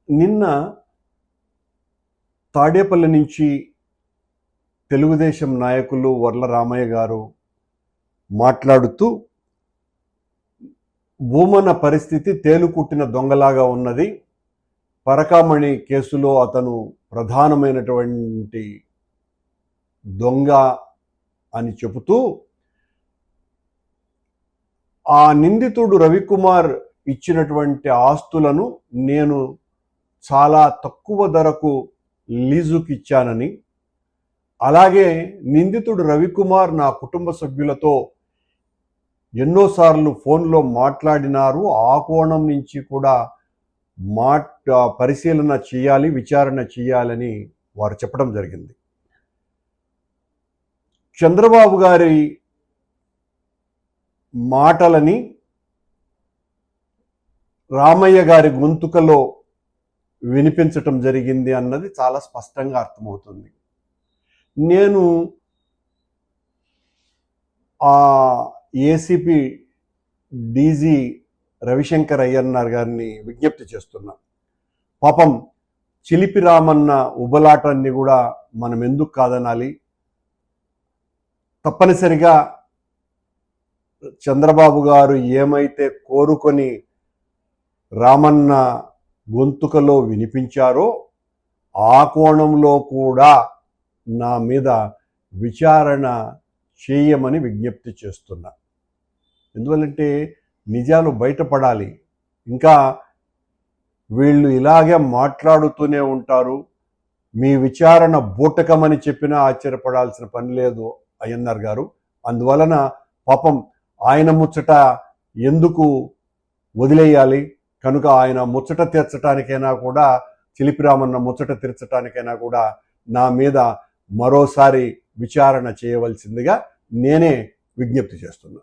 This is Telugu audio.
నిన్న తాడేపల్లి నుంచి తెలుగుదేశం నాయకులు వర్ల రామయ్య గారు మాట్లాడుతూ భూమన పరిస్థితి తేలుకుట్టిన దొంగలాగా ఉన్నది. పరకామణి కేసులో అతను ప్రధానమైనటువంటి దొంగ అని చెబుతూ ఆ నిందితుడు రవికుమార్ ఇచ్చినటువంటి ఆస్తులను నేను చాలా తక్కువ ధరకు లీజుకి ఇచ్చానని, అలాగే నిందితుడు రవికుమార్ నా కుటుంబ సభ్యులతో ఎన్నోసార్లు ఫోన్లో మాట్లాడినారు. ఆ కోణం నుంచి కూడా పరిశీలన చేయాలి, విచారణ చేయాలని వారు చెప్పడం జరిగింది. చంద్రబాబు గారి మాటలని రామయ్య గారి గొంతుకలో వినిపించటం జరిగింది అన్నది చాలా స్పష్టంగా అర్థమవుతుంది. నేను ఆ ఏసీపీ డీజీ రవిశంకర్ అయ్యన్నార్ గారిని విజ్ఞప్తి చేస్తున్నా. పాపం చిలిపి రామన్న ఉబలాటాన్ని కూడా మనం ఎందుకు కాదనాలి? తప్పనిసరిగా చంద్రబాబు గారు ఏమైతే కోరుకొని రామన్న గొంతుకలో వినిపించారో ఆ కోణంలో కూడా నా మీద విచారణ చేయమని విజ్ఞప్తి చేస్తున్నా. ఎందువల్లంటే నిజాలు బయటపడాలి. ఇంకా వీళ్ళు ఇలాగే మాట్లాడుతూనే ఉంటారు. మీ విచారణ బూటకమని చెప్పినా ఆశ్చర్యపడాల్సిన పని లేదు అయ్యన్నార్ గారు. అందువలన పాపం ఆయన ముచ్చట ఎందుకు వదిలేయాలి? కనుక ఆయన ముచ్చట తీర్చడానికైనా కూడా, చిలిపిరామన్న ముచ్చట తీర్చడానికైనా కూడా నా మీద మరోసారి విచారణ చేయవలసిందిగా నేనే విజ్ఞప్తి చేస్తున్నా.